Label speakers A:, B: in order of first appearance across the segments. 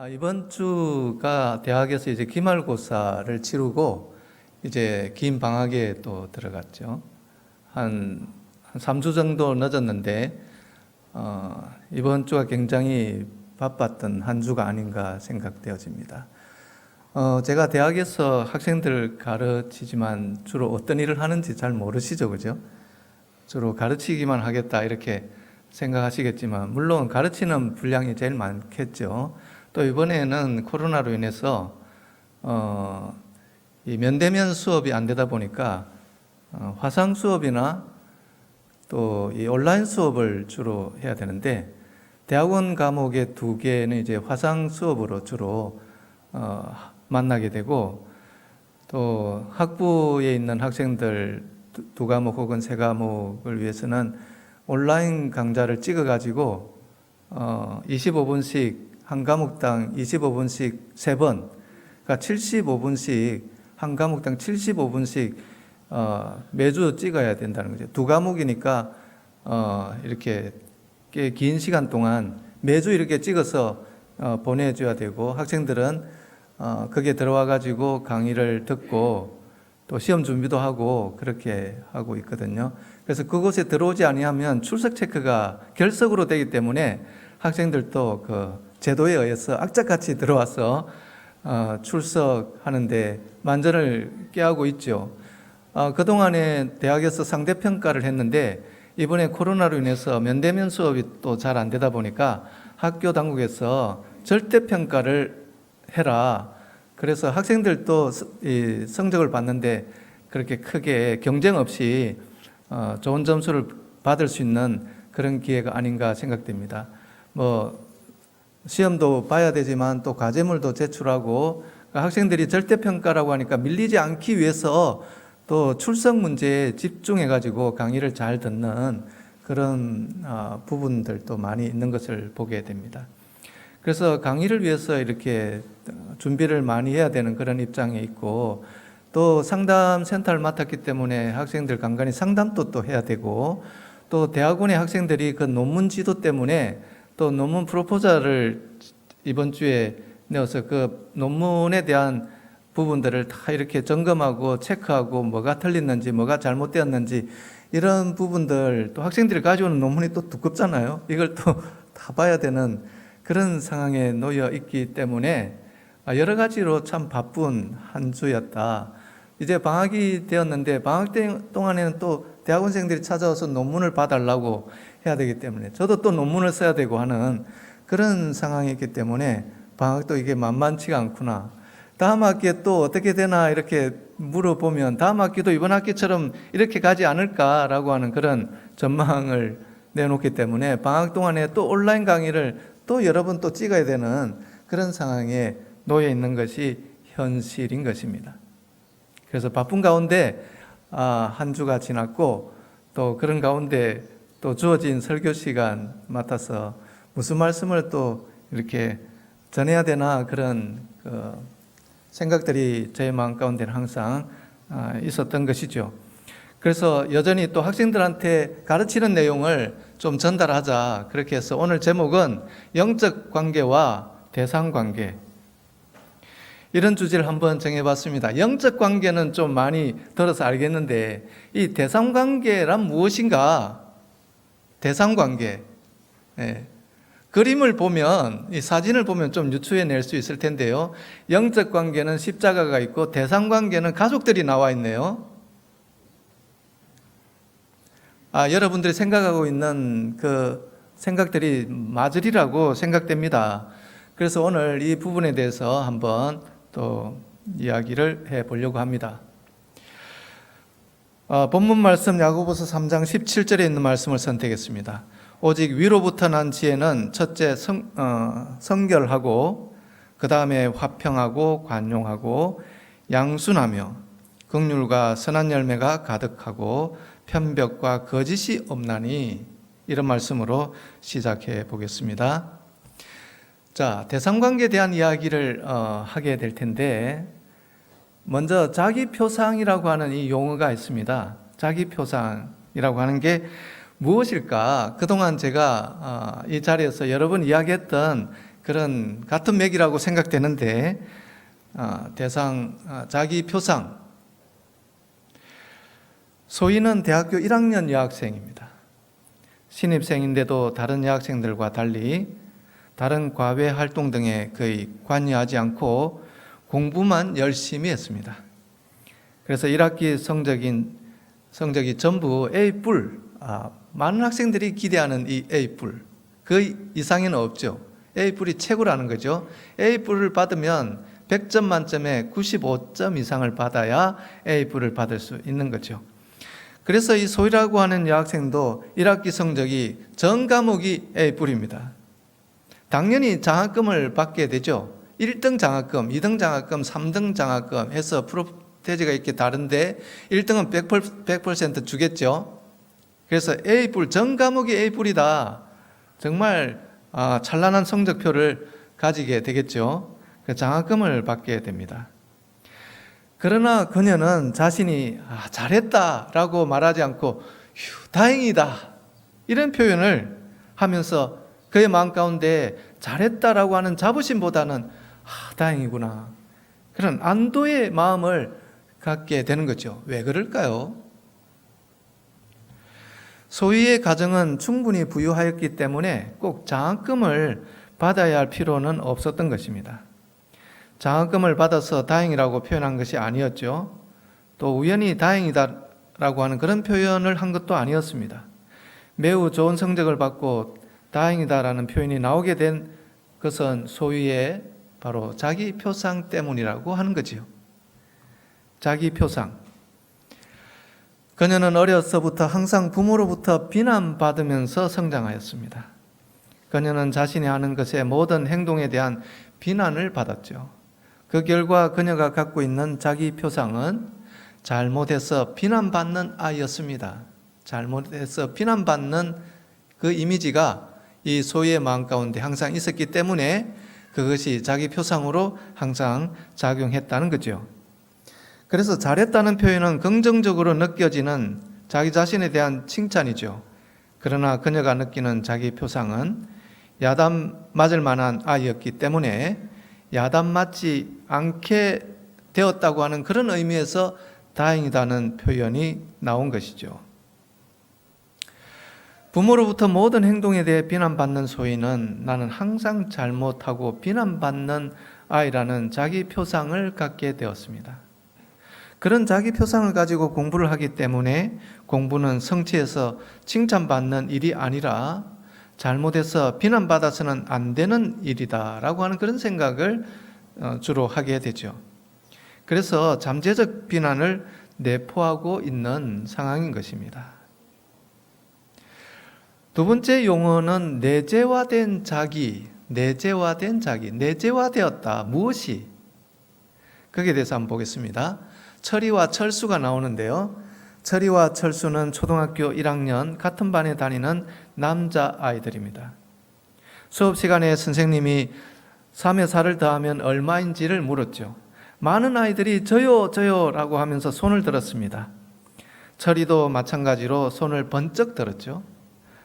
A: 이번 주가 대학에서 이제 기말고사를 치르고 이제 긴 방학에 또 들어갔죠. 한 3주 정도 늦었는데 이번 주가 굉장히 바빴던 한 주가 아닌가 생각되어집니다. 제가 대학에서 학생들 가르치지만 주로 어떤 일을 하는지 잘 모르시죠, 그죠? 주로 가르치기만 하겠다 이렇게 생각하시겠지만 물론 가르치는 분량이 제일 많겠죠. 또 이번에는 코로나로 인해서 이 면대면 수업이 안 되다 보니까 화상 수업이나 또 이 온라인 수업을 주로 해야 되는데 대학원 과목의 2개는 이제 화상 수업으로 주로 만나게 되고 또 학부에 있는 학생들 2과목 혹은 3과목을 위해서는 온라인 강좌를 찍어 가지고 25분씩 한 과목당 25분씩 3번, 그러니까 75분씩 한 과목당 75분씩 매주 찍어야 된다는 거죠. 2과목이니까 이렇게 꽤 긴 시간 동안 매주 이렇게 찍어서 보내줘야 되고 학생들은 거기에 들어와 가지고 강의를 듣고 또 시험 준비도 하고 그렇게 하고 있거든요. 그래서 그곳에 들어오지 아니하면 출석 체크가 결석으로 되기 때문에 학생들도 그 제도에 의해서 악착같이 들어와서 출석하는데 만전을 꾀하고 있죠. 그동안에 대학에서 상대평가를 했는데 이번에 코로나로 인해서 면대면 수업이 또 잘 안 되다 보니까 학교 당국에서 절대평가를 해라. 그래서 학생들도 이 성적을 봤는데 그렇게 크게 경쟁 없이 좋은 점수를 받을 수 있는 그런 기회가 아닌가 생각됩니다. 시험도 봐야 되지만 또 과제물도 제출하고 학생들이 절대평가라고 하니까 밀리지 않기 위해서 또 출석 문제에 집중해 가지고 강의를 잘 듣는 그런 부분들도 많이 있는 것을 보게 됩니다. 그래서 강의를 위해서 이렇게 준비를 많이 해야 되는 그런 입장에 있고 또 상담 센터를 맡았기 때문에 학생들 간간히 상담도 또 해야 되고 또 대학원의 학생들이 그 논문 지도 때문에 또 논문 프로포저를 이번 주에 내어서 그 논문에 대한 부분들을 다 이렇게 점검하고 체크하고 뭐가 틀렸는지 뭐가 잘못되었는지 이런 부분들 또 학생들이 가져오는 논문이 또 두껍잖아요. 이걸 또 다 봐야 되는 그런 상황에 놓여 있기 때문에 여러 가지로 참 바쁜 한 주였다. 이제 방학이 되었는데 방학 동안에는 또 대학원생들이 찾아와서 논문을 봐달라고 해야 되기 때문에 저도 또 논문을 써야 되고 하는 그런 상황이기 때문에 방학도 이게 만만치가 않구나. 다음 학기에 또 어떻게 되나 이렇게 물어보면 다음 학기도 이번 학기처럼 이렇게 가지 않을까라고 하는 그런 전망을 내놓기 때문에 방학 동안에 또 온라인 강의를 또 여러 번 또 찍어야 되는 그런 상황에 놓여 있는 것이 현실인 것입니다. 그래서 바쁜 가운데 한 주가 지났고 또 그런 가운데 또 주어진 설교 시간 맡아서 무슨 말씀을 또 이렇게 전해야 되나 그런 생각들이 제 마음 가운데는 항상 있었던 것이죠. 그래서 여전히 또 학생들한테 가르치는 내용을 좀 전달하자 그렇게 해서 오늘 제목은 영적 관계와 대상 관계 이런 주제를 한번 정해봤습니다. 영적 관계는 좀 많이 들어서 알겠는데 이 대상 관계란 무엇인가? 대상 관계. 그림을 보면 이 사진을 보면 좀 유추해낼 수 있을 텐데요. 영적 관계는 십자가가 있고 대상 관계는 가족들이 나와 있네요. 여러분들이 생각하고 있는 그 생각들이 맞으리라고 생각됩니다. 그래서 오늘 이 부분에 대해서 한번 또 이야기를 해보려고 합니다. 본문 말씀 야고보서 3장 17절에 있는 말씀을 선택했습니다. 오직 위로부터 난 지혜는 첫째 성결하고 그 다음에 화평하고 관용하고 양순하며 긍휼과 선한 열매가 가득하고 편벽과 거짓이 없나니 이런 말씀으로 시작해 보겠습니다. 자, 대상관계에 대한 이야기를 하게 될 텐데 먼저 자기표상이라고 하는 이 용어가 있습니다. 자기표상이라고 하는 게 무엇일까? 그동안 제가 이 자리에서 여러 번 이야기했던 그런 같은 맥이라고 생각되는데 자기 표상. 소희는 대학교 1학년 여학생입니다. 신입생인데도 다른 여학생들과 달리 다른 과외 활동 등에 거의 관여하지 않고 공부만 열심히 했습니다. 그래서 1학기 성적이 전부 A+, 많은 학생들이 기대하는 이 A+, 그 이상에는 없죠. A뿔이 최고라는 거죠. A뿔을 받으면 100점 만점에 95점 이상을 받아야 A뿔을 받을 수 있는 거죠. 그래서 이 소희라고 하는 여학생도 1학기 성적이 전 과목이 A뿔입니다. 당연히 장학금을 받게 되죠. 1등 장학금, 2등 장학금, 3등 장학금 해서 프로테이지가 이렇게 다른데 1등은 100% 주겠죠. 그래서 A뿔, 전 과목이 A뿔이다. 정말 찬란한 성적표를 가지게 되겠죠. 장학금을 받게 됩니다. 그러나 그녀는 자신이 잘했다라고 말하지 않고 다행이다 이런 표현을 하면서 그의 마음 가운데 잘했다라고 하는 자부심보다는 다행이구나 그런 안도의 마음을 갖게 되는 거죠. 왜 그럴까요? 소희의 가정은 충분히 부유하였기 때문에 꼭 장학금을 받아야 할 필요는 없었던 것입니다. 장학금을 받아서 다행이라고 표현한 것이 아니었죠. 또 우연히 다행이다라고 하는 그런 표현을 한 것도 아니었습니다. 매우 좋은 성적을 받고 다행이다라는 표현이 나오게 된 것은 소희의 바로 자기 표상 때문이라고 하는 거지요. 자기 표상. 그녀는 어려서부터 항상 부모로부터 비난받으면서 성장하였습니다. 그녀는 자신이 하는 것의 모든 행동에 대한 비난을 받았죠. 그 결과 그녀가 갖고 있는 자기 표상은 잘못해서 비난받는 아이였습니다. 잘못해서 비난받는 그 이미지가 이 소희의 마음 가운데 항상 있었기 때문에 그것이 자기 표상으로 항상 작용했다는 거죠. 그래서 잘했다는 표현은 긍정적으로 느껴지는 자기 자신에 대한 칭찬이죠. 그러나 그녀가 느끼는 자기 표상은 야단 맞을 만한 아이였기 때문에 야단 맞지 않게 되었다고 하는 그런 의미에서 다행이다는 표현이 나온 것이죠. 부모로부터 모든 행동에 대해 비난받는 소희는 나는 항상 잘못하고 비난받는 아이라는 자기 표상을 갖게 되었습니다. 그런 자기 표상을 가지고 공부를 하기 때문에 공부는 성취해서 칭찬받는 일이 아니라 잘못해서 비난받아서는 안 되는 일이다라고 하는 그런 생각을 주로 하게 되죠. 그래서 잠재적 비난을 내포하고 있는 상황인 것입니다. 두 번째 용어는 내재화된 자기, 내재화되었다. 무엇이? 거기에 대해서 한번 보겠습니다. 철이와 철수가 나오는데요. 철이와 철수는 초등학교 1학년 같은 반에 다니는 남자아이들입니다. 수업 시간에 선생님이 3에 4를 더하면 얼마인지를 물었죠. 많은 아이들이 저요 라고 하면서 손을 들었습니다. 철이도 마찬가지로 손을 번쩍 들었죠.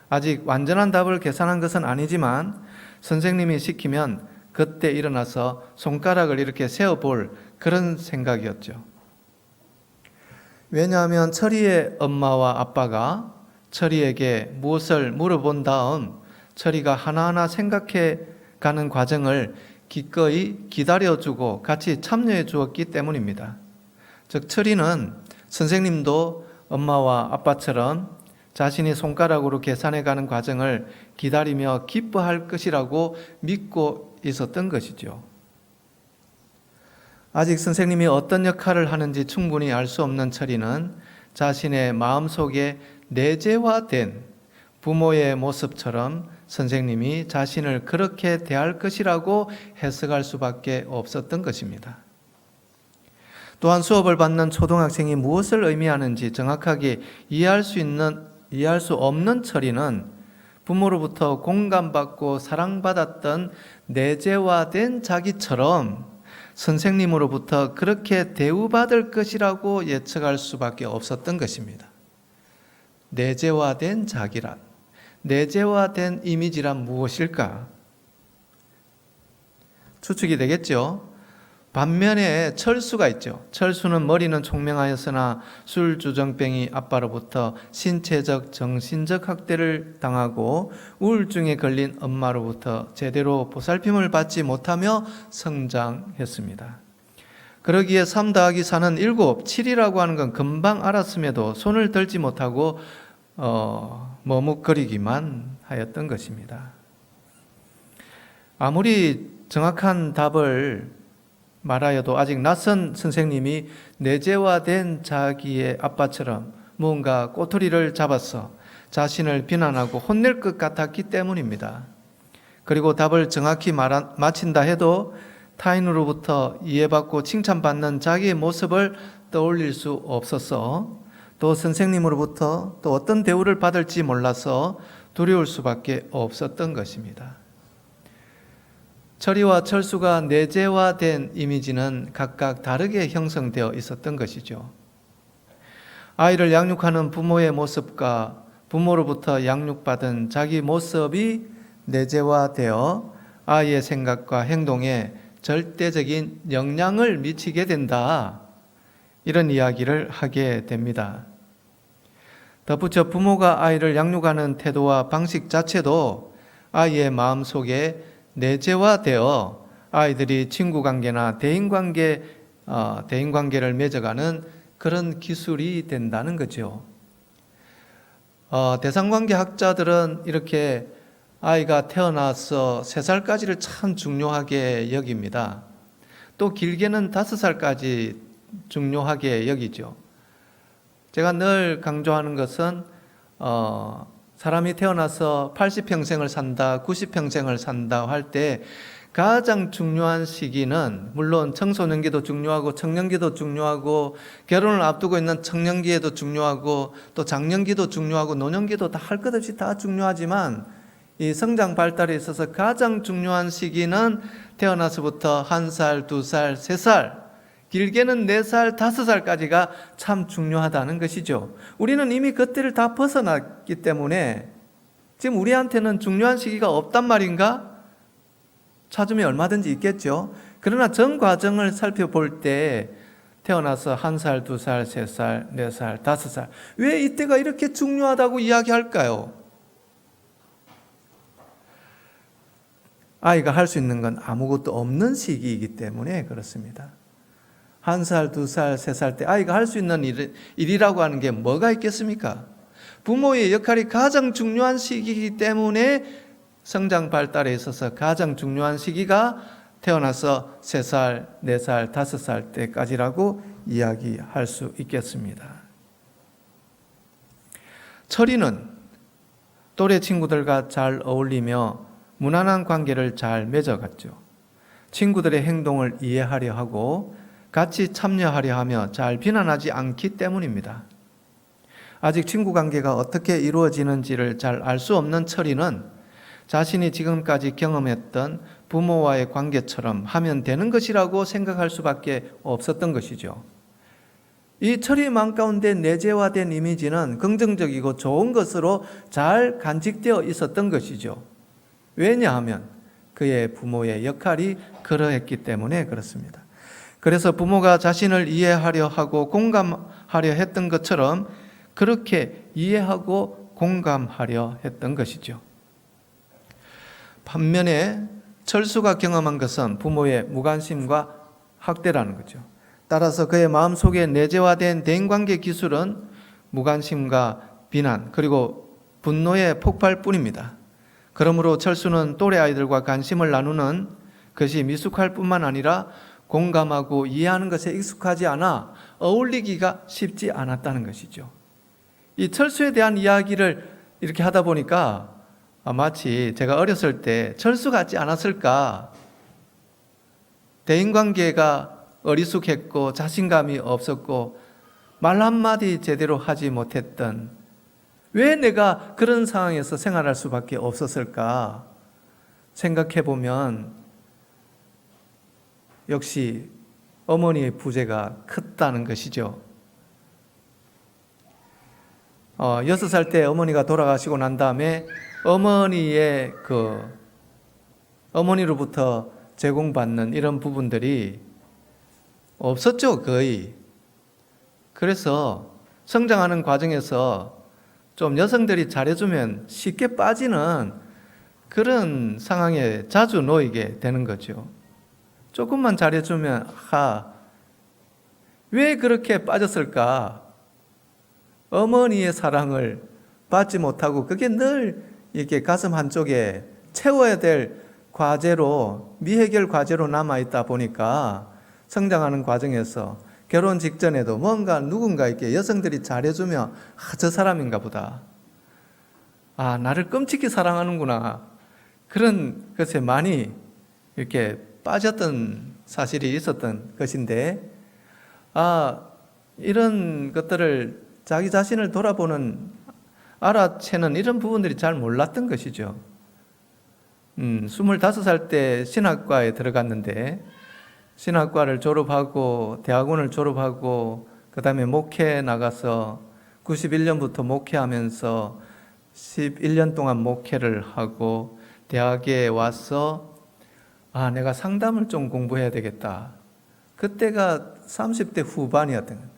A: 아직 완전한 답을 계산한 것은 아니지만 선생님이 시키면 그때 일어나서 손가락을 이렇게 세어볼 그런 생각이었죠. 왜냐하면 철이의 엄마와 아빠가 철이에게 무엇을 물어본 다음 철이가 하나하나 생각해 가는 과정을 기꺼이 기다려주고 같이 참여해 주었기 때문입니다. 즉 철이는 선생님도 엄마와 아빠처럼 자신이 손가락으로 계산해 가는 과정을 기다리며 기뻐할 것이라고 믿고 있었던 것이죠. 아직 선생님이 어떤 역할을 하는지 충분히 알 수 없는 철이는 자신의 마음속에 내재화된 부모의 모습처럼 선생님이 자신을 그렇게 대할 것이라고 해석할 수밖에 없었던 것입니다. 또한 수업을 받는 초등학생이 무엇을 의미하는지 정확하게 이해할 수 없는 철이는 부모로부터 공감받고 사랑받았던 내재화된 자기처럼 선생님으로부터 그렇게 대우받을 것이라고 예측할 수밖에 없었던 것입니다. 내재화된 자기란, 내재화된 이미지란 무엇일까? 추측이 되겠죠. 반면에 철수가 있죠. 철수는 머리는 총명하였으나 술주정뱅이 아빠로부터 신체적, 정신적 학대를 당하고 우울증에 걸린 엄마로부터 제대로 보살핌을 받지 못하며 성장했습니다. 그러기에 3 더하기 4는 7, 7이라고 하는 건 금방 알았음에도 손을 들지 못하고 머뭇거리기만 하였던 것입니다. 아무리 정확한 답을 말하여도 아직 낯선 선생님이 내재화된 자기의 아빠처럼 무언가 꼬투리를 잡아서 자신을 비난하고 혼낼 것 같았기 때문입니다. 그리고 답을 정확히 마친다 해도 타인으로부터 이해받고 칭찬받는 자기의 모습을 떠올릴 수 없어서 또 선생님으로부터 또 어떤 대우를 받을지 몰라서 두려울 수밖에 없었던 것입니다. 철이와 철수가 내재화된 이미지는 각각 다르게 형성되어 있었던 것이죠. 아이를 양육하는 부모의 모습과 부모로부터 양육받은 자기 모습이 내재화되어 아이의 생각과 행동에 절대적인 영향을 미치게 된다. 이런 이야기를 하게 됩니다. 덧붙여 부모가 아이를 양육하는 태도와 방식 자체도 아이의 마음속에 내재화되어 아이들이 친구관계나 대인관계를 맺어가는 그런 기술이 된다는 거죠. 대상관계 학자들은 이렇게 아이가 태어나서 3살까지를 참 중요하게 여깁니다. 또 길게는 5살까지 중요하게 여기죠. 제가 늘 강조하는 것은 사람이 태어나서 80평생을 산다, 90평생을 산다 할 때 가장 중요한 시기는 물론 청소년기도 중요하고 청년기도 중요하고 결혼을 앞두고 있는 청년기에도 중요하고 또 장년기도 중요하고 노년기도 다 할 것 없이 다 중요하지만 이 성장 발달에 있어서 가장 중요한 시기는 태어나서부터 1살, 2살, 3살 길게는 4살, 5살까지가 참 중요하다는 것이죠. 우리는 이미 그때를 다 벗어났기 때문에 지금 우리한테는 중요한 시기가 없단 말인가? 찾으면 얼마든지 있겠죠. 그러나 전 과정을 살펴볼 때 태어나서 1살, 2살, 3살, 4살, 5살 왜 이때가 이렇게 중요하다고 이야기할까요? 아이가 할 수 있는 건 아무것도 없는 시기이기 때문에 그렇습니다. 1살, 2살, 3살 때 아이가 할 수 있는 일이라고 하는 게 뭐가 있겠습니까? 부모의 역할이 가장 중요한 시기이기 때문에 성장 발달에 있어서 가장 중요한 시기가 태어나서 3살, 4살, 5살 때까지라고 이야기할 수 있겠습니다. 철이는 또래 친구들과 잘 어울리며 무난한 관계를 잘 맺어갔죠. 친구들의 행동을 이해하려 하고 같이 참여하려 하며 잘 비난하지 않기 때문입니다. 아직 친구 관계가 어떻게 이루어지는지를 잘 알 수 없는 철이는 자신이 지금까지 경험했던 부모와의 관계처럼 하면 되는 것이라고 생각할 수밖에 없었던 것이죠. 이 철이 마음 가운데 내재화된 이미지는 긍정적이고 좋은 것으로 잘 간직되어 있었던 것이죠. 왜냐하면 그의 부모의 역할이 그러했기 때문에 그렇습니다. 그래서 부모가 자신을 이해하려 하고 공감하려 했던 것처럼 그렇게 이해하고 공감하려 했던 것이죠. 반면에 철수가 경험한 것은 부모의 무관심과 학대라는 거죠. 따라서 그의 마음속에 내재화된 대인관계 기술은 무관심과 비난 그리고 분노의 폭발뿐입니다. 그러므로 철수는 또래 아이들과 관심을 나누는 것이 미숙할 뿐만 아니라 공감하고 이해하는 것에 익숙하지 않아 어울리기가 쉽지 않았다는 것이죠. 이 철수에 대한 이야기를 이렇게 하다 보니까 마치 제가 어렸을 때 철수 같지 않았을까? 대인관계가 어리숙했고 자신감이 없었고 말 한마디 제대로 하지 못했던 왜 내가 그런 상황에서 생활할 수밖에 없었을까? 생각해보면 역시 어머니의 부재가 컸다는 것이죠. 6살 때 어머니가 돌아가시고 난 다음에 어머니로부터 제공받는 이런 부분들이 없었죠, 거의. 그래서 성장하는 과정에서 좀 여성들이 잘해주면 쉽게 빠지는 그런 상황에 자주 놓이게 되는 거죠. 조금만 잘해주면, 왜 그렇게 빠졌을까? 어머니의 사랑을 받지 못하고 그게 늘 이렇게 가슴 한쪽에 채워야 될 과제로, 미해결 과제로 남아있다 보니까 성장하는 과정에서 결혼 직전에도 뭔가 누군가 이렇게 여성들이 잘해주면 저 사람인가 보다. 나를 끔찍히 사랑하는구나. 그런 것에 많이 이렇게 빠졌던 사실이 있었던 것인데, 이런 것들을 자기 자신을 돌아보는, 알아채는 이런 부분들이 잘 몰랐던 것이죠. 25살 때 신학과에 들어갔는데, 신학과를 졸업하고 대학원을 졸업하고 그 다음에 목회 나가서 91년부터 목회하면서 11년 동안 목회를 하고 대학에 와서 내가 상담을 좀 공부해야 되겠다. 그때가 30대 후반이었던 거예요.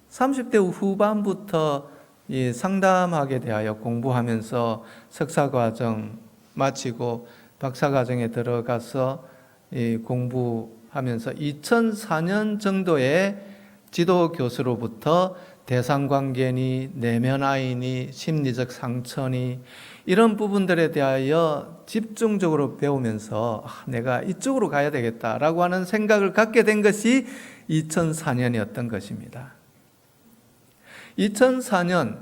A: 30대 후반부터 이 상담학에 대하여 공부하면서 석사과정 마치고 박사과정에 들어가서 이 공부하면서 2004년 정도에 지도교수로부터 대상관계니 내면아이니 심리적 상처니 이런 부분들에 대하여 집중적으로 배우면서 내가 이쪽으로 가야 되겠다라고 하는 생각을 갖게 된 것이 2004년이었던 것입니다. 2004년,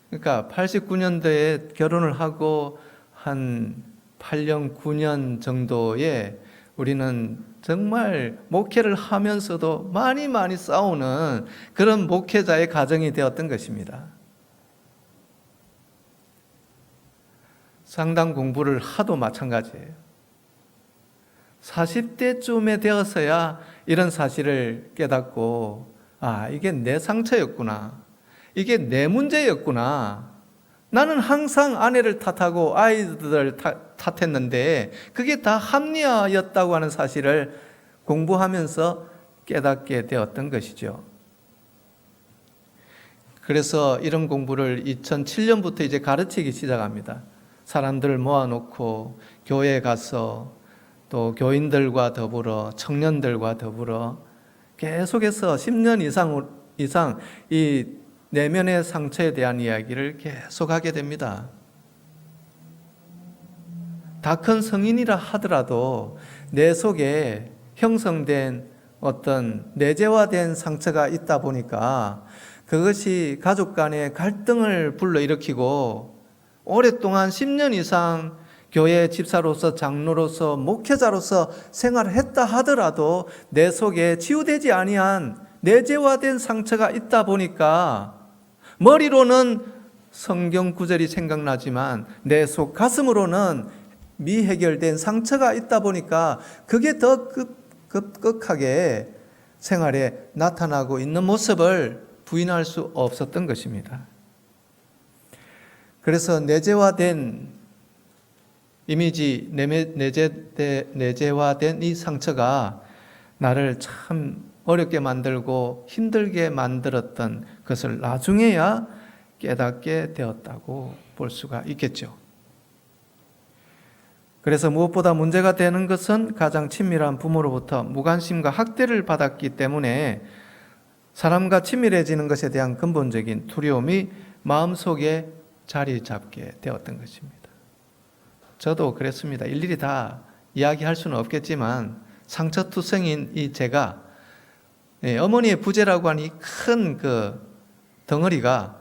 A: 그러니까 89년도에 결혼을 하고 한 8년, 9년 정도에 우리는 정말 목회를 하면서도 많이 싸우는 그런 목회자의 가정이 되었던 것입니다. 상담 공부를 하도 마찬가지예요. 40대쯤에 되어서야 이런 사실을 깨닫고 이게 내 상처였구나. 이게 내 문제였구나. 나는 항상 아내를 탓하고 아이들을 탓했는데 그게 다 합리화였다고 하는 사실을 공부하면서 깨닫게 되었던 것이죠. 그래서 이런 공부를 2007년부터 이제 가르치기 시작합니다. 사람들을 모아놓고 교회에 가서 또 교인들과 더불어 청년들과 더불어 계속해서 10년 이상 이 내면의 상처에 대한 이야기를 계속하게 됩니다. 다 큰 성인이라 하더라도 내 속에 형성된 어떤 내재화된 상처가 있다 보니까 그것이 가족 간의 갈등을 불러일으키고 오랫동안 10년 이상 교회 집사로서 장로로서 목회자로서 생활을 했다 하더라도 내 속에 치유되지 아니한 내재화된 상처가 있다 보니까 머리로는 성경 구절이 생각나지만 내 속 가슴으로는 미해결된 상처가 있다 보니까 그게 더 급격하게 생활에 나타나고 있는 모습을 부인할 수 없었던 것입니다. 그래서 내재화된 이미지, 내재화된 이 상처가 나를 참 어렵게 만들고 힘들게 만들었던 것을 나중에야 깨닫게 되었다고 볼 수가 있겠죠. 그래서 무엇보다 문제가 되는 것은 가장 친밀한 부모로부터 무관심과 학대를 받았기 때문에 사람과 친밀해지는 것에 대한 근본적인 두려움이 마음속에 자리 잡게 되었던 것입니다. 저도 그랬습니다. 일일이 다 이야기할 수는 없겠지만 상처투성인 이 제가 어머니의 부재라고 하는 이 큰 그 덩어리가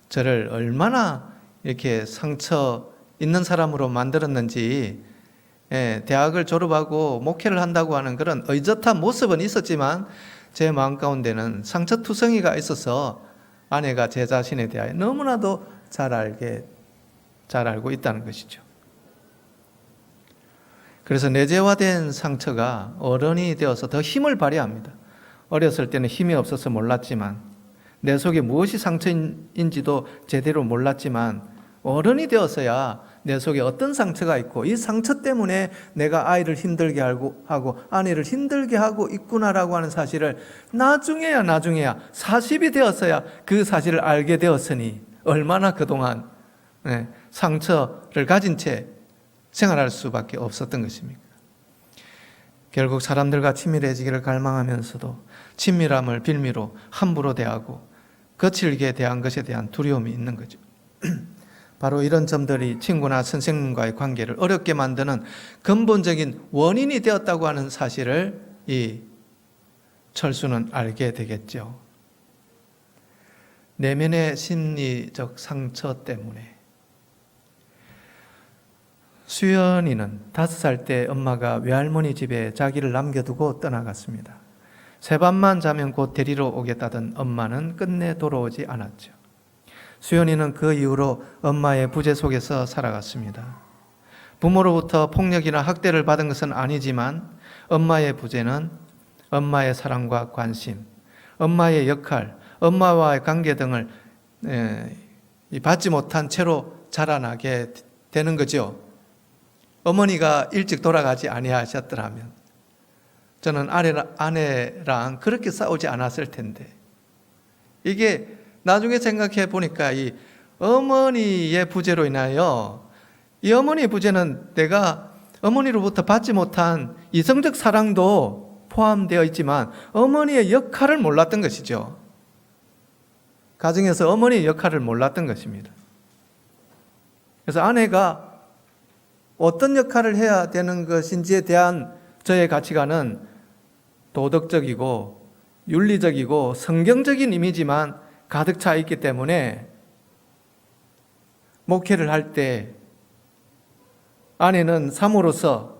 A: 저를 얼마나 이렇게 상처 있는 사람으로 만들었는지, 대학을 졸업하고 목회를 한다고 하는 그런 의젓한 모습은 있었지만 제 마음 가운데는 상처투성이가 있어서 아내가 제 자신에 대하여 너무나도 잘 알고 있다는 것이죠. 그래서 내재화된 상처가 어른이 되어서 더 힘을 발휘합니다. 어렸을 때는 힘이 없어서 몰랐지만 내 속에 무엇이 상처인지도 제대로 몰랐지만 어른이 되어서야 내 속에 어떤 상처가 있고 이 상처 때문에 내가 아이를 힘들게 하고 아내를 힘들게 하고 있구나라고 하는 사실을 나중에야 40이 되었어야 그 사실을 알게 되었으니 얼마나 그동안 상처를 가진 채 생활할 수밖에 없었던 것입니까? 결국 사람들과 친밀해지기를 갈망하면서도 친밀함을 빌미로 함부로 대하고 거칠게 대한 것에 대한 두려움이 있는 거죠. 바로 이런 점들이 친구나 선생님과의 관계를 어렵게 만드는 근본적인 원인이 되었다고 하는 사실을 이 철수는 알게 되겠죠. 내면의 심리적 상처 때문에 수연이는 5살 때 엄마가 외할머니 집에 자기를 남겨두고 떠나갔습니다. 새밤만 자면 곧 데리러 오겠다던 엄마는 끝내 돌아오지 않았죠. 수연이는 그 이후로 엄마의 부재 속에서 살아갔습니다. 부모로부터 폭력이나 학대를 받은 것은 아니지만 엄마의 부재는 엄마의 사랑과 관심, 엄마의 역할, 엄마와의 관계 등을 받지 못한 채로 자라나게 되는 거죠. 어머니가 일찍 돌아가지 아니하셨더라면 저는 아내랑 그렇게 싸우지 않았을 텐데, 이게 나중에 생각해 보니까 이 어머니의 부재로 인하여 이 어머니의 부재는 내가 어머니로부터 받지 못한 이성적 사랑도 포함되어 있지만 어머니의 역할을 몰랐던 것이죠. 가정에서 어머니의 역할을 몰랐던 것입니다. 그래서 아내가 어떤 역할을 해야 되는 것인지에 대한 저의 가치관은 도덕적이고 윤리적이고 성경적인 이미지만 가득 차 있기 때문에 목회를 할 때 아내는 사모로서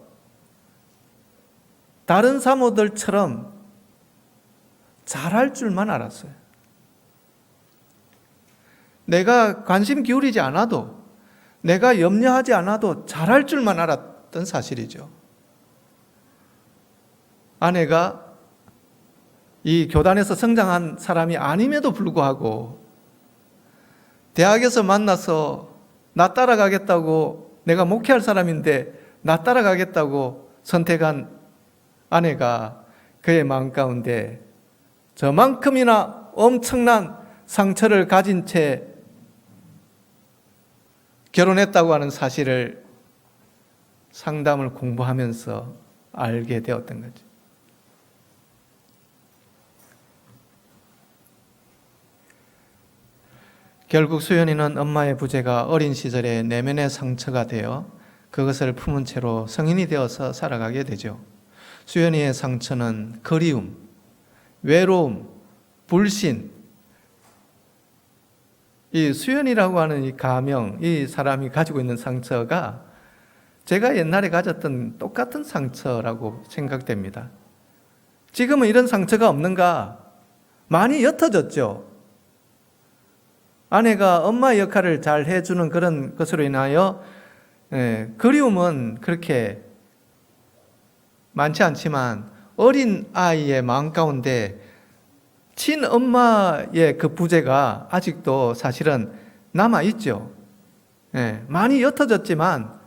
A: 다른 사모들처럼 잘할 줄만 알았어요. 내가 관심 기울이지 않아도, 내가 염려하지 않아도 잘할 줄만 알았던 사실이죠. 아내가 이 교단에서 성장한 사람이 아님에도 불구하고 대학에서 만나서 나 따라가겠다고, 내가 목회할 사람인데 나 따라가겠다고 선택한 아내가 그의 마음 가운데 저만큼이나 엄청난 상처를 가진 채 결혼했다고 하는 사실을 상담을 공부하면서 알게 되었던 거죠. 결국 수연이는 엄마의 부재가 어린 시절에 내면의 상처가 되어 그것을 품은 채로 성인이 되어서 살아가게 되죠. 수연이의 상처는 그리움, 외로움, 불신, 이 수연이라고 하는 이 가명, 이 사람이 가지고 있는 상처가 제가 옛날에 가졌던 똑같은 상처라고 생각됩니다. 지금은 이런 상처가 없는가? 많이 옅어졌죠. 아내가 엄마의 역할을 잘 해주는 그런 것으로 인하여 그리움은 그렇게 많지 않지만 어린 아이의 마음 가운데 친엄마의 그 부재가 아직도 사실은 남아있죠. 많이 옅어졌지만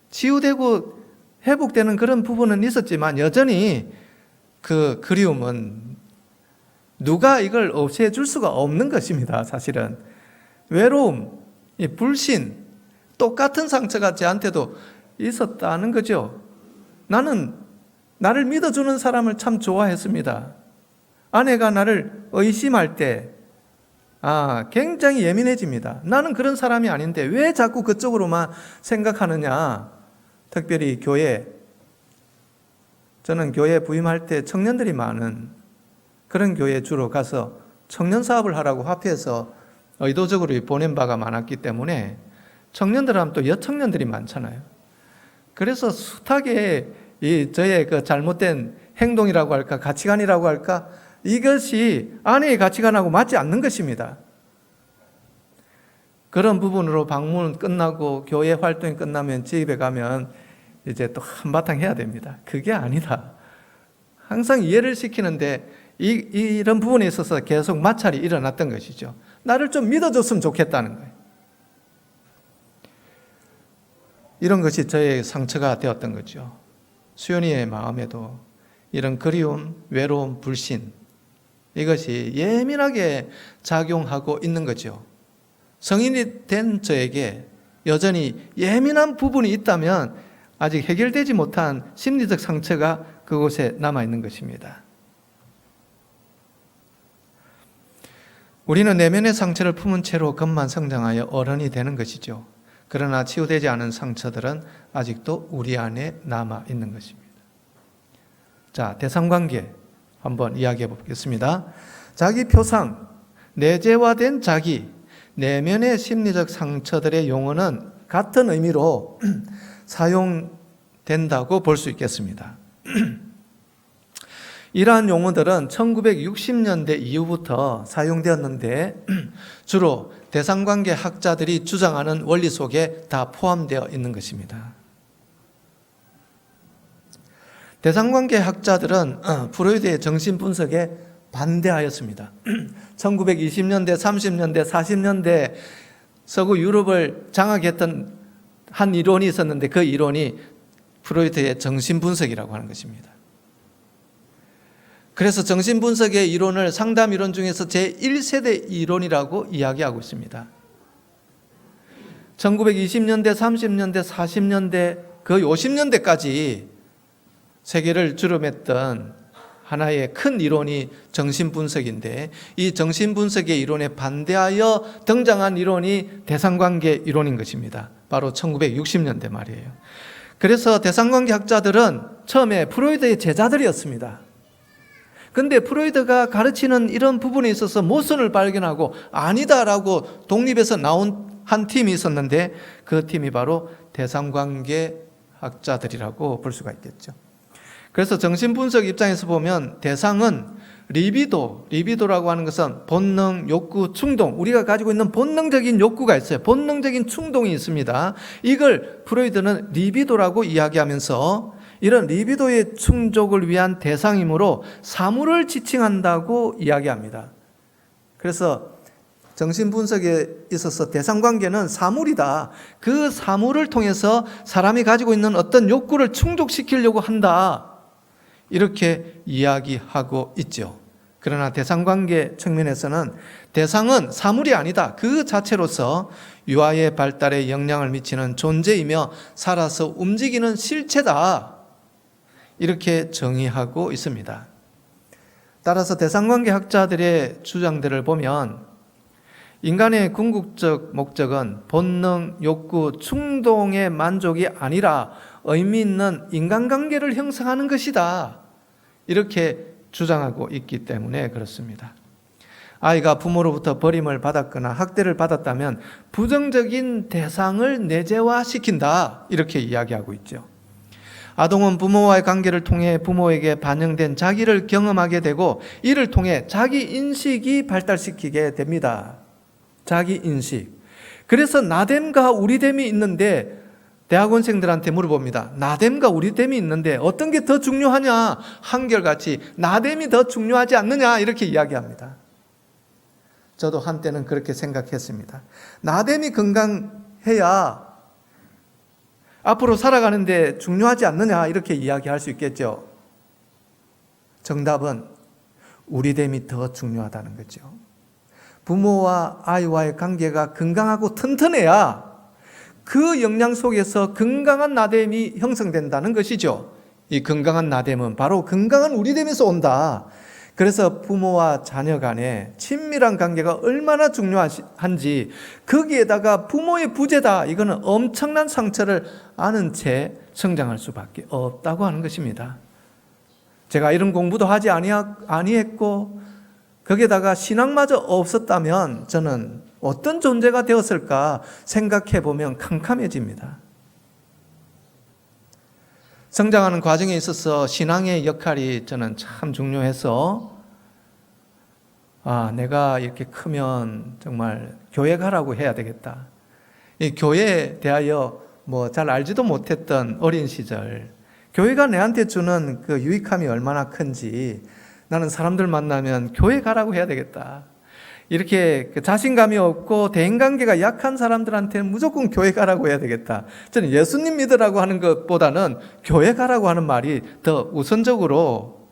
A: 치유되고 회복되는 그런 부분은 있었지만 여전히 그 그리움은 누가 이걸 없애줄 수가 없는 것입니다. 사실은 외로움, 불신, 똑같은 상처가 저한테도 있었다는 거죠. 나는 나를 믿어주는 사람을 참 좋아했습니다. 아내가 나를 의심할 때 굉장히 예민해집니다. 나는 그런 사람이 아닌데 왜 자꾸 그쪽으로만 생각하느냐. 특별히 저는 교회 부임할 때 청년들이 많은 그런 교회에 주로 가서 청년 사업을 하라고 합해서 의도적으로 보낸 바가 많았기 때문에 청년들 하면 또 여청년들이 많잖아요. 그래서 숱하게 저의 그 잘못된 행동이라고 할까, 가치관이라고 할까, 이것이 아내의 가치관하고 맞지 않는 것입니다. 그런 부분으로 방문 끝나고 교회 활동이 끝나면 집에 가면 이제 또 한바탕 해야 됩니다. 그게 아니다. 항상 이해를 시키는데 이런 부분에 있어서 계속 마찰이 일어났던 것이죠. 나를 좀 믿어줬으면 좋겠다는 거예요. 이런 것이 저의 상처가 되었던 거죠. 수연이의 마음에도 이런 그리움, 외로움, 불신, 이것이 예민하게 작용하고 있는 거죠. 성인이 된 저에게 여전히 예민한 부분이 있다면 아직 해결되지 못한 심리적 상처가 그곳에 남아있는 것입니다. 우리는 내면의 상처를 품은 채로 겉만 성장하여 어른이 되는 것이죠. 그러나 치유되지 않은 상처들은 아직도 우리 안에 남아있는 것입니다. 자, 대상관계 한번 이야기해 보겠습니다. 자기 표상, 내재화된 자기, 내면의 심리적 상처들의 용어는 같은 의미로 사용된다고 볼 수 있겠습니다. 이러한 용어들은 1960년대 이후부터 사용되었는데 주로 대상관계 학자들이 주장하는 원리 속에 다 포함되어 있는 것입니다. 대상관계 학자들은 프로이드의 정신분석에 반대하였습니다. 1920년대, 30년대, 40년대 서구 유럽을 장악했던 한 이론이 있었는데 그 이론이 프로이드의 정신분석이라고 하는 것입니다. 그래서 정신분석의 이론을 상담 이론 중에서 제1세대 이론이라고 이야기하고 있습니다. 1920년대, 30년대, 40년대, 거의 50년대까지 세계를 주름했던 하나의 큰 이론이 정신분석인데 이 정신분석의 이론에 반대하여 등장한 이론이 대상관계 이론인 것입니다. 바로 1960년대 말이에요. 그래서 대상관계 학자들은 처음에 프로이드의 제자들이었습니다. 근데 프로이드가 가르치는 이런 부분에 있어서 모순을 발견하고 아니다라고 독립해서 나온 한 팀이 있었는데 그 팀이 바로 대상관계 학자들이라고 볼 수가 있겠죠. 그래서 정신분석 입장에서 보면 대상은 리비도라고 하는 것은 본능, 욕구, 충동, 우리가 가지고 있는 본능적인 욕구가 있어요. 본능적인 충동이 있습니다. 이걸 프로이드는 리비도라고 이야기하면서 이런 리비도의 충족을 위한 대상이므로 사물을 지칭한다고 이야기합니다. 그래서 정신분석에 있어서 대상관계는 사물이다. 그 사물을 통해서 사람이 가지고 있는 어떤 욕구를 충족시키려고 한다. 이렇게 이야기하고 있죠. 그러나 대상관계 측면에서는 대상은 사물이 아니다. 그 자체로서 유아의 발달에 영향을 미치는 존재이며 살아서 움직이는 실체다. 이렇게 정의하고 있습니다. 따라서 대상관계 학자들의 주장들을 보면 인간의 궁극적 목적은 본능, 욕구, 충동의 만족이 아니라 의미 있는 인간관계를 형성하는 것이다. 이렇게 주장하고 있기 때문에 그렇습니다. 아이가 부모로부터 버림을 받았거나 학대를 받았다면 부정적인 대상을 내재화시킨다. 이렇게 이야기하고 있죠. 아동은 부모와의 관계를 통해 부모에게 반영된 자기를 경험하게 되고 이를 통해 자기 인식이 발달시키게 됩니다. 자기 인식. 그래서 나됨과 우리됨이 있는데 대학원생들한테 물어봅니다. 나됨과 우리됨이 있는데 어떤 게 더 중요하냐? 한결같이 나됨이 더 중요하지 않느냐? 이렇게 이야기합니다. 저도 한때는 그렇게 생각했습니다. 나됨이 건강해야 앞으로 살아가는데 중요하지 않느냐? 이렇게 이야기할 수 있겠죠. 정답은 우리됨이 더 중요하다는 거죠. 부모와 아이와의 관계가 건강하고 튼튼해야 그 영향 속에서 건강한 나됨이 형성된다는 것이죠. 이 건강한 나됨은 바로 건강한 우리됨에서 온다. 그래서 부모와 자녀 간의 친밀한 관계가 얼마나 중요한지 거기에다가 부모의 부재다. 이거는 엄청난 상처를 안은 채 성장할 수밖에 없다고 하는 것입니다. 제가 이런 공부도 하지 아니했고 거기에다가 신앙마저 없었다면 저는 어떤 존재가 되었을까 생각해 보면 캄캄해집니다. 성장하는 과정에 있어서 신앙의 역할이 저는 참 중요해서 내가 이렇게 크면 정말 교회 가라고 해야 되겠다. 이 교회에 대하여 잘 알지도 못했던 어린 시절 교회가 내한테 주는 그 유익함이 얼마나 큰지 나는 사람들 만나면 교회 가라고 해야 되겠다. 이렇게 자신감이 없고 대인관계가 약한 사람들한테는 무조건 교회 가라고 해야 되겠다. 저는 예수님 믿으라고 하는 것보다는 교회 가라고 하는 말이 더 우선적으로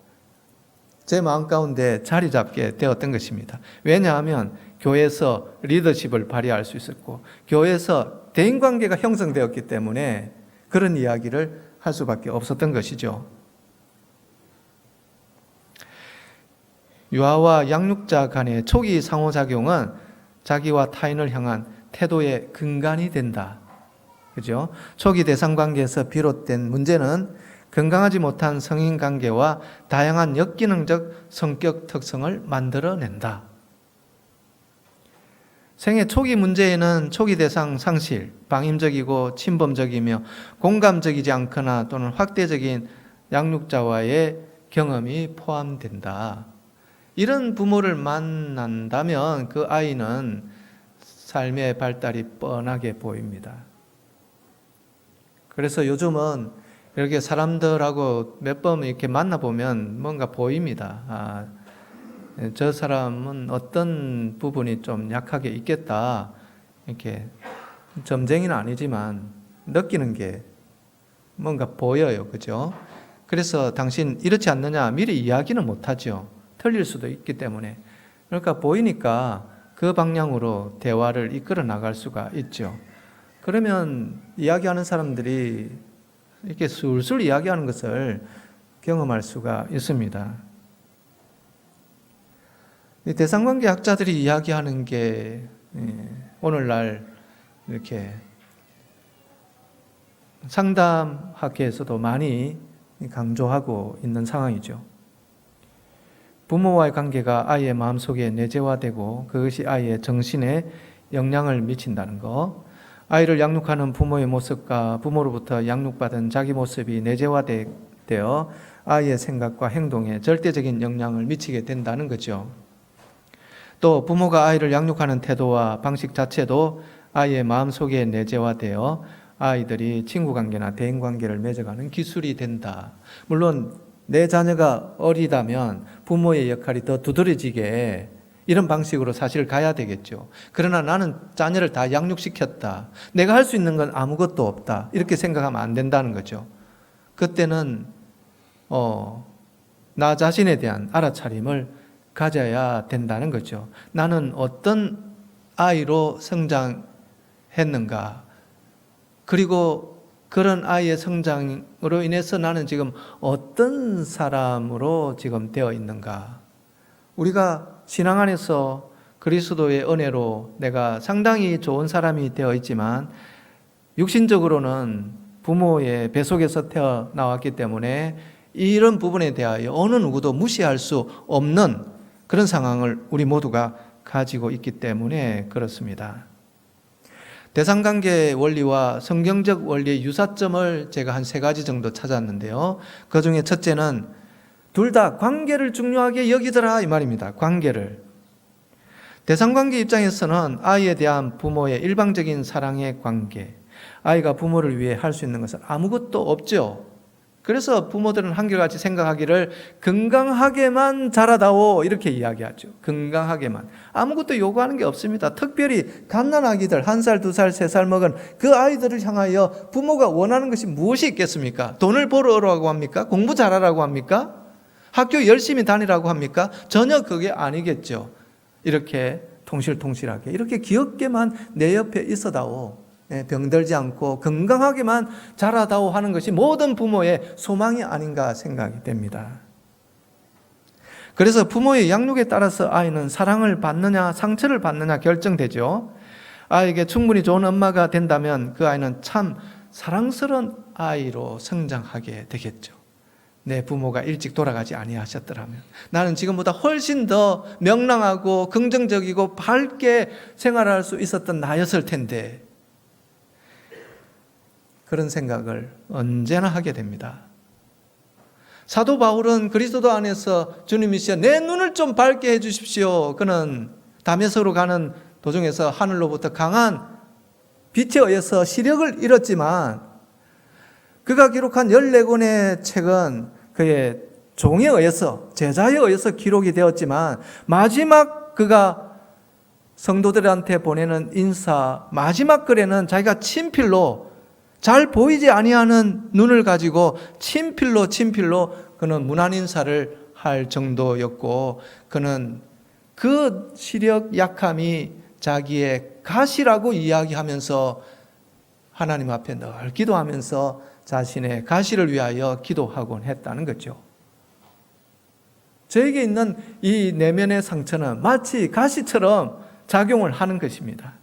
A: 제 마음 가운데 자리 잡게 되었던 것입니다. 왜냐하면 교회에서 리더십을 발휘할 수 있었고 교회에서 대인관계가 형성되었기 때문에 그런 이야기를 할 수밖에 없었던 것이죠. 유아와 양육자 간의 초기 상호작용은 자기와 타인을 향한 태도의 근간이 된다. 그죠? 초기 대상관계에서 비롯된 문제는 건강하지 못한 성인관계와 다양한 역기능적 성격 특성을 만들어낸다. 생애 초기 문제에는 초기 대상 상실, 방임적이고 침범적이며 공감적이지 않거나 또는 확대적인 양육자와의 경험이 포함된다. 이런 부모를 만난다면 그 아이는 삶의 발달이 뻔하게 보입니다. 그래서 요즘은 이렇게 사람들하고 몇 번 이렇게 만나보면 뭔가 보입니다. 저 사람은 어떤 부분이 좀 약하게 있겠다. 이렇게 점쟁이는 아니지만 느끼는 게 뭔가 보여요. 그죠? 그래서 당신 이렇지 않느냐 미리 이야기는 못하죠. 틀릴 수도 있기 때문에. 그러니까 보이니까 그 방향으로 대화를 이끌어 나갈 수가 있죠. 그러면 이야기하는 사람들이 이렇게 술술 이야기하는 것을 경험할 수가 있습니다. 대상관계 학자들이 이야기하는 게 오늘날 이렇게 상담학회에서도 많이 강조하고 있는 상황이죠. 부모와의 관계가 아이의 마음속에 내재화되고 그것이 아이의 정신에 영향을 미친다는 것, 아이를 양육하는 부모의 모습과 부모로부터 양육받은 자기 모습이 내재화되어 아이의 생각과 행동에 절대적인 영향을 미치게 된다는 거죠. 또 부모가 아이를 양육하는 태도와 방식 자체도 아이의 마음속에 내재화되어 아이들이 친구관계나 대인관계를 맺어가는 기술이 된다. 물론 내 자녀가 어리다면 부모의 역할이 더 두드러지게 이런 방식으로 사실 가야 되겠죠. 그러나 나는 자녀를 다 양육시켰다. 내가 할 수 있는 건 아무것도 없다. 이렇게 생각하면 안 된다는 거죠. 그때는 나 자신에 대한 알아차림을 가져야 된다는 거죠. 나는 어떤 아이로 성장했는가? 그리고 그런 아이의 성장으로 인해서 나는 지금 어떤 사람으로 지금 되어 있는가? 우리가 신앙 안에서 그리스도의 은혜로 내가 상당히 좋은 사람이 되어 있지만 육신적으로는 부모의 뱃속에서 태어나왔기 때문에 이런 부분에 대하여 어느 누구도 무시할 수 없는 그런 상황을 우리 모두가 가지고 있기 때문에 그렇습니다. 대상관계 원리와 성경적 원리의 유사점을 제가 한 3가지 정도 찾았는데요. 그 중에 첫째는 둘 다 관계를 중요하게 여기더라 이 말입니다. 관계를. 대상관계 입장에서는 아이에 대한 부모의 일방적인 사랑의 관계, 아이가 부모를 위해 할 수 있는 것은 아무것도 없죠. 그래서 부모들은 한결같이 생각하기를 건강하게만 자라다오 이렇게 이야기하죠. 건강하게만. 아무것도 요구하는 게 없습니다. 특별히 갓난아기들 1살, 2살, 3살 먹은 그 아이들을 향하여 부모가 원하는 것이 무엇이 있겠습니까? 돈을 벌으라고 합니까? 공부 잘하라고 합니까? 학교 열심히 다니라고 합니까? 전혀 그게 아니겠죠. 이렇게 통실통실하게 이렇게 귀엽게만 내 옆에 있어다오. 병들지 않고 건강하게만 자라다오 하는 것이 모든 부모의 소망이 아닌가 생각이 됩니다. 그래서 부모의 양육에 따라서 아이는 사랑을 받느냐 상처를 받느냐 결정되죠. 아이에게 충분히 좋은 엄마가 된다면 그 아이는 참 사랑스러운 아이로 성장하게 되겠죠. 내 부모가 일찍 돌아가지 아니하셨더라면 나는 지금보다 훨씬 더 명랑하고 긍정적이고 밝게 생활할 수 있었던 나였을 텐데, 그런 생각을 언제나 하게 됩니다. 사도 바울은 그리스도 안에서 주님이시여 내 눈을 좀 밝게 해 주십시오. 그는 다메섹으로 가는 도중에서 하늘로부터 강한 빛에 의해서 시력을 잃었지만 그가 기록한 14권의 책은 그의 종에 의해서 제자에 의해서 기록이 되었지만 마지막 그가 성도들한테 보내는 인사 마지막 글에는 자기가 친필로 잘 보이지 아니하는 눈을 가지고 친필로 그는 문안 인사를 할 정도였고, 그는 그 시력 약함이 자기의 가시라고 이야기하면서 하나님 앞에 늘 기도하면서 자신의 가시를 위하여 기도하곤 했다는 거죠. 저에게 있는 이 내면의 상처는 마치 가시처럼 작용을 하는 것입니다.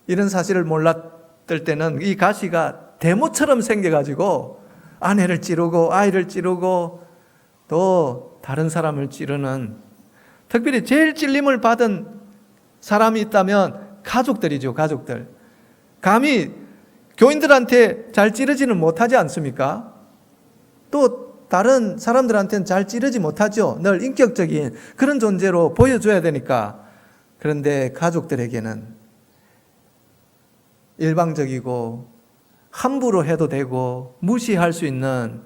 A: 이런 사실을 몰랐을 때는 이 가시가 대모처럼 생겨가지고 아내를 찌르고 아이를 찌르고 또 다른 사람을 찌르는, 특별히 제일 찔림을 받은 사람이 있다면 가족들이죠. 가족들. 감히 교인들한테 잘 찌르지는 못하지 않습니까? 또 다른 사람들한테는 잘 찌르지 못하죠. 늘 인격적인 그런 존재로 보여줘야 되니까. 그런데 가족들에게는 일방적이고 함부로 해도 되고 무시할 수 있는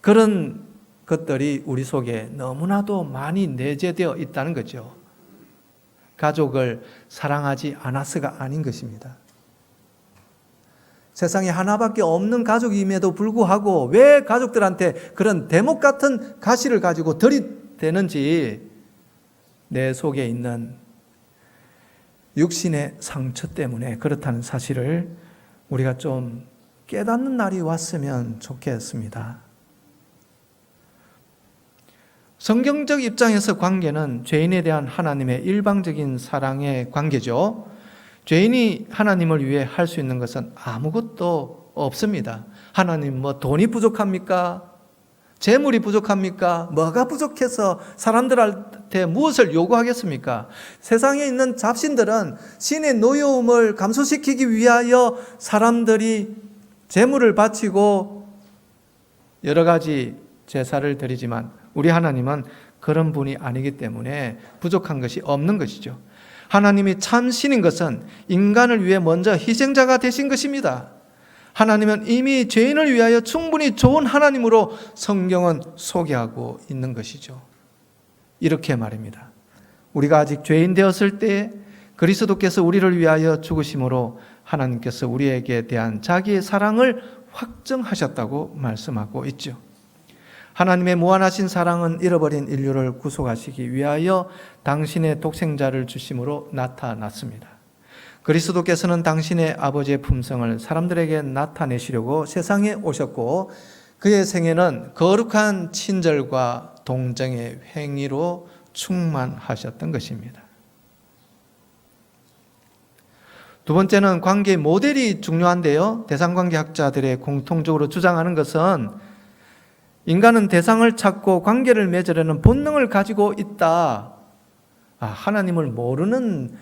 A: 그런 것들이 우리 속에 너무나도 많이 내재되어 있다는 거죠. 가족을 사랑하지 않아서가 아닌 것입니다. 세상에 하나밖에 없는 가족임에도 불구하고 왜 가족들한테 그런 대목 같은 가시를 가지고 들이대는지, 내 속에 있는 육신의 상처 때문에 그렇다는 사실을 우리가 좀 깨닫는 날이 왔으면 좋겠습니다. 성경적 입장에서 관계는 죄인에 대한 하나님의 일방적인 사랑의 관계죠. 죄인이 하나님을 위해 할 수 있는 것은 아무것도 없습니다. 하나님 돈이 부족합니까? 재물이 부족합니까? 뭐가 부족해서 사람들한테 무엇을 요구하겠습니까? 세상에 있는 잡신들은 신의 노여움을 감소시키기 위하여 사람들이 재물을 바치고 여러 가지 제사를 드리지만 우리 하나님은 그런 분이 아니기 때문에 부족한 것이 없는 것이죠. 하나님이 참 신인 것은 인간을 위해 먼저 희생자가 되신 것입니다. 하나님은 이미 죄인을 위하여 충분히 좋은 하나님으로 성경은 소개하고 있는 것이죠. 이렇게 말입니다. 우리가 아직 죄인 되었을 때 그리스도께서 우리를 위하여 죽으심으로 하나님께서 우리에게 대한 자기의 사랑을 확정하셨다고 말씀하고 있죠. 하나님의 무한하신 사랑은 잃어버린 인류를 구속하시기 위하여 당신의 독생자를 주심으로 나타났습니다. 그리스도께서는 당신의 아버지의 품성을 사람들에게 나타내시려고 세상에 오셨고, 그의 생애는 거룩한 친절과 동정의 행위로 충만하셨던 것입니다. 두 번째는 관계의 모델이 중요한데요. 대상관계학자들의 공통적으로 주장하는 것은 인간은 대상을 찾고 관계를 맺으려는 본능을 가지고 있다. 하나님을 모르는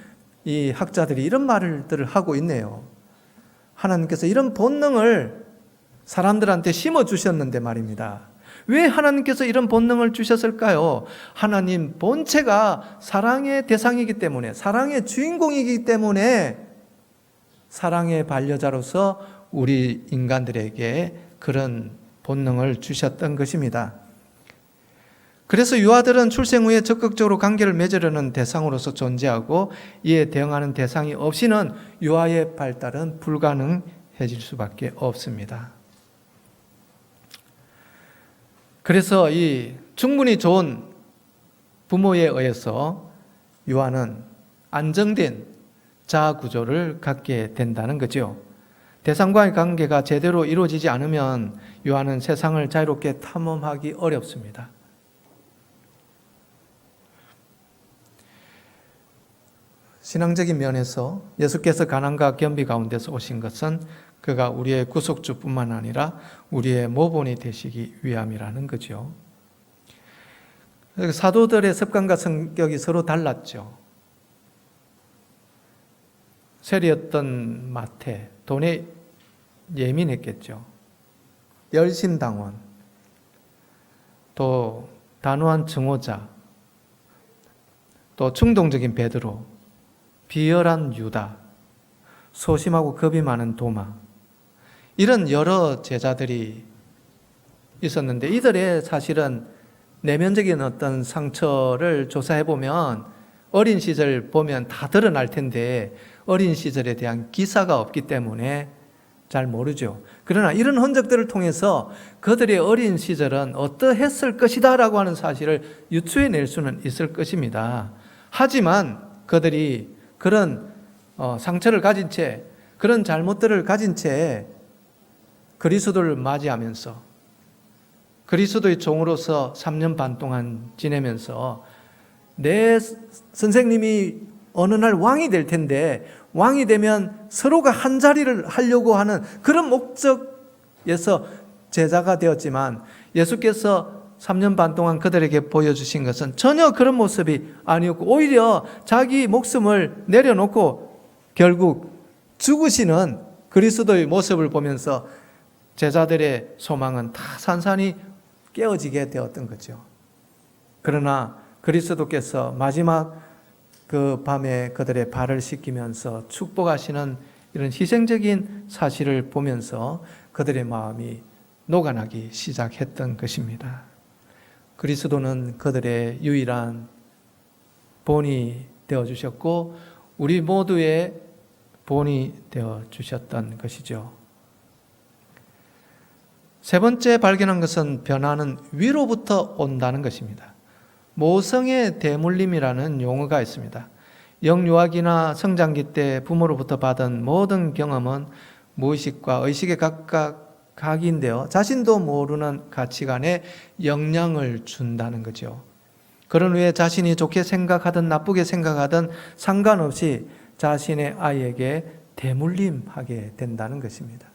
A: 이 학자들이 이런 말들을 하고 있네요. 하나님께서 이런 본능을 사람들한테 심어주셨는데 말입니다. 왜 하나님께서 이런 본능을 주셨을까요? 하나님 본체가 사랑의 대상이기 때문에, 사랑의 주인공이기 때문에 사랑의 반려자로서 우리 인간들에게 그런 본능을 주셨던 것입니다. 그래서 유아들은 출생 후에 적극적으로 관계를 맺으려는 대상으로서 존재하고 이에 대응하는 대상이 없이는 유아의 발달은 불가능해질 수밖에 없습니다. 그래서 이 충분히 좋은 부모에 의해서 유아는 안정된 자아 구조를 갖게 된다는 거죠. 대상과의 관계가 제대로 이루어지지 않으면 유아는 세상을 자유롭게 탐험하기 어렵습니다. 신앙적인 면에서 예수께서 가난과 겸비 가운데서 오신 것은 그가 우리의 구속주뿐만 아니라 우리의 모본이 되시기 위함이라는 거죠. 사도들의 습관과 성격이 서로 달랐죠. 세리였던 마태, 돈에 예민했겠죠. 열심당원, 또 단호한 증오자, 또 충동적인 베드로, 비열한 유다, 소심하고 겁이 많은 도마, 이런 여러 제자들이 있었는데 이들의 사실은 내면적인 어떤 상처를 조사해 보면 어린 시절 보면 다 드러날 텐데 어린 시절에 대한 기사가 없기 때문에 잘 모르죠. 그러나 이런 흔적들을 통해서 그들의 어린 시절은 어떠했을 것이다 라고 하는 사실을 유추해낼 수는 있을 것입니다. 하지만 그들이 그런 상처를 가진 채, 그런 잘못들을 가진 채 그리스도를 맞이하면서 그리스도의 종으로서 3년 반 동안 지내면서 내 선생님이 어느 날 왕이 될 텐데 왕이 되면 서로가 한 자리를 하려고 하는 그런 목적에서 제자가 되었지만 예수께서 3년 반 동안 그들에게 보여주신 것은 전혀 그런 모습이 아니었고 오히려 자기 목숨을 내려놓고 결국 죽으시는 그리스도의 모습을 보면서 제자들의 소망은 다 산산이 깨어지게 되었던 거죠. 그러나 그리스도께서 마지막 그 밤에 그들의 발을 씻기면서 축복하시는 이런 희생적인 사실을 보면서 그들의 마음이 녹아나기 시작했던 것입니다. 그리스도는 그들의 유일한 본이 되어주셨고 우리 모두의 본이 되어주셨던 것이죠. 세 번째 발견한 것은 변화는 위로부터 온다는 것입니다. 모성의 대물림이라는 용어가 있습니다. 영유아기나 성장기 때 부모로부터 받은 모든 경험은 무의식과 의식에 각각 각인되어 자신도 모르는 가치관에 영향을 준다는 거죠. 그런 후에 자신이 좋게 생각하든 나쁘게 생각하든 상관없이 자신의 아이에게 대물림하게 된다는 것입니다.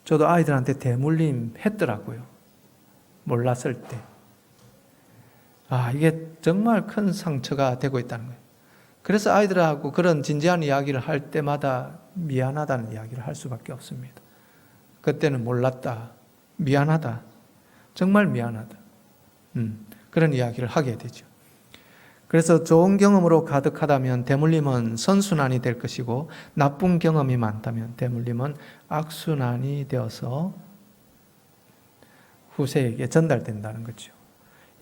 A: 저도 아이들한테 대물림 했더라고요. 몰랐을 때. 이게 정말 큰 상처가 되고 있다는 거예요. 그래서 아이들하고 그런 진지한 이야기를 할 때마다 미안하다는 이야기를 할 수밖에 없습니다. 그때는 몰랐다. 미안하다. 정말 미안하다. 그런 이야기를 하게 되죠. 그래서 좋은 경험으로 가득하다면 대물림은 선순환이 될 것이고 나쁜 경험이 많다면 대물림은 악순환이 되어서 후세에게 전달된다는 거죠.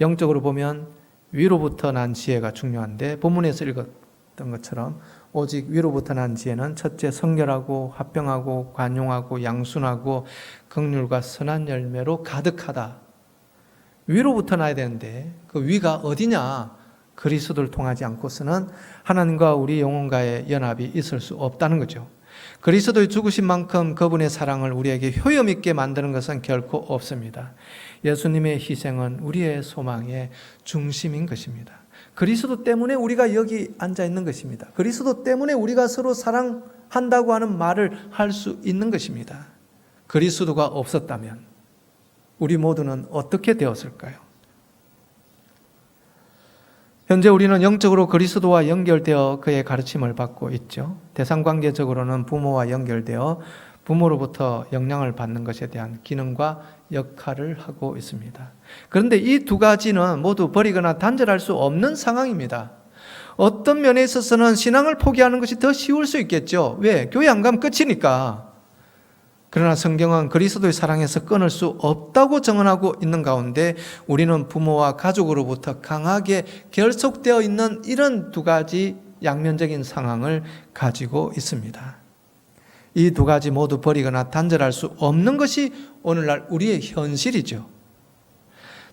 A: 영적으로 보면 위로부터 난 지혜가 중요한데 본문에서 읽었던 것처럼 오직 위로부터 난 지혜는 첫째 성결하고 화평하고 관용하고 양순하고 긍휼과 선한 열매로 가득하다. 위로부터 나야 되는데 그 위가 어디냐? 그리스도를 통하지 않고서는 하나님과 우리 영혼과의 연합이 있을 수 없다는 거죠. 그리스도의 죽으신 만큼 그분의 사랑을 우리에게 효험 있게 만드는 것은 결코 없습니다. 예수님의 희생은 우리의 소망의 중심인 것입니다. 그리스도 때문에 우리가 여기 앉아 있는 것입니다. 그리스도 때문에 우리가 서로 사랑한다고 하는 말을 할 수 있는 것입니다. 그리스도가 없었다면 우리 모두는 어떻게 되었을까요? 현재 우리는 영적으로 그리스도와 연결되어 그의 가르침을 받고 있죠. 대상관계적으로는 부모와 연결되어 부모로부터 영향을 받는 것에 대한 기능과 역할을 하고 있습니다. 그런데 이 두 가지는 모두 버리거나 단절할 수 없는 상황입니다. 어떤 면에 있어서는 신앙을 포기하는 것이 더 쉬울 수 있겠죠. 왜? 교회 안 가면 끝이니까. 그러나 성경은 그리스도의 사랑에서 끊을 수 없다고 정언하고 있는 가운데 우리는 부모와 가족으로부터 강하게 결속되어 있는 이런 두 가지 양면적인 상황을 가지고 있습니다. 이 두 가지 모두 버리거나 단절할 수 없는 것이 오늘날 우리의 현실이죠.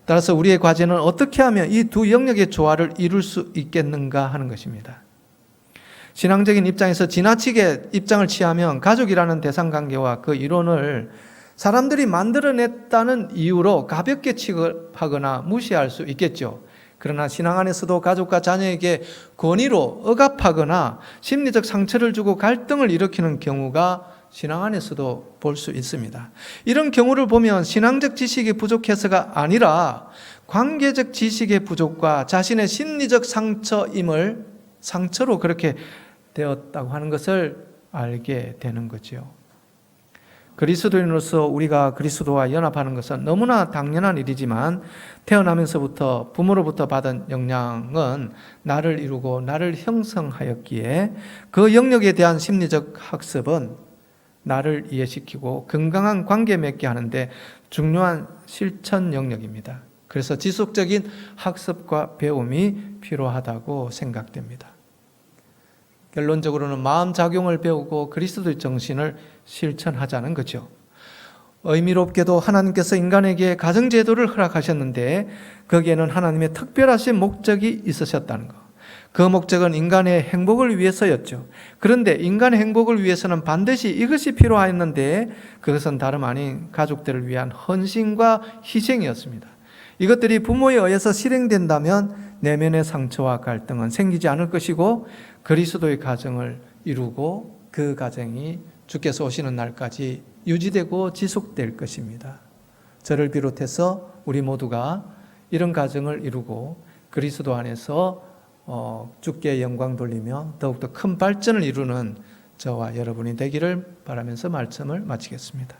A: 따라서 우리의 과제는 어떻게 하면 이 두 영역의 조화를 이룰 수 있겠는가 하는 것입니다. 신앙적인 입장에서 지나치게 입장을 취하면 가족이라는 대상관계와 그 이론을 사람들이 만들어냈다는 이유로 가볍게 취급하거나 무시할 수 있겠죠. 그러나 신앙 안에서도 가족과 자녀에게 권위로 억압하거나 심리적 상처를 주고 갈등을 일으키는 경우가 신앙 안에서도 볼 수 있습니다. 이런 경우를 보면 신앙적 지식이 부족해서가 아니라 관계적 지식의 부족과 자신의 심리적 상처로 그렇게 되었다고 하는 것을 알게 되는 거죠. 그리스도인으로서 우리가 그리스도와 연합하는 것은 너무나 당연한 일이지만 태어나면서부터 부모로부터 받은 영향은 나를 이루고 나를 형성하였기에 그 영역에 대한 심리적 학습은 나를 이해시키고 건강한 관계 맺게 하는데 중요한 실천 영역입니다. 그래서 지속적인 학습과 배움이 필요하다고 생각됩니다. 결론적으로는 마음 작용을 배우고 그리스도의 정신을 실천하자는 거죠. 의미롭게도 하나님께서 인간에게 가정제도를 허락하셨는데 거기에는 하나님의 특별하신 목적이 있으셨다는 것. 그 목적은 인간의 행복을 위해서였죠. 그런데 인간의 행복을 위해서는 반드시 이것이 필요하였는데 그것은 다름 아닌 가족들을 위한 헌신과 희생이었습니다. 이것들이 부모에 의해서 실행된다면 내면의 상처와 갈등은 생기지 않을 것이고 그리스도의 가정을 이루고 그 가정이 주께서 오시는 날까지 유지되고 지속될 것입니다. 저를 비롯해서 우리 모두가 이런 가정을 이루고 그리스도 안에서 주께 영광 돌리며 더욱더 큰 발전을 이루는 저와 여러분이 되기를 바라면서 말씀을 마치겠습니다.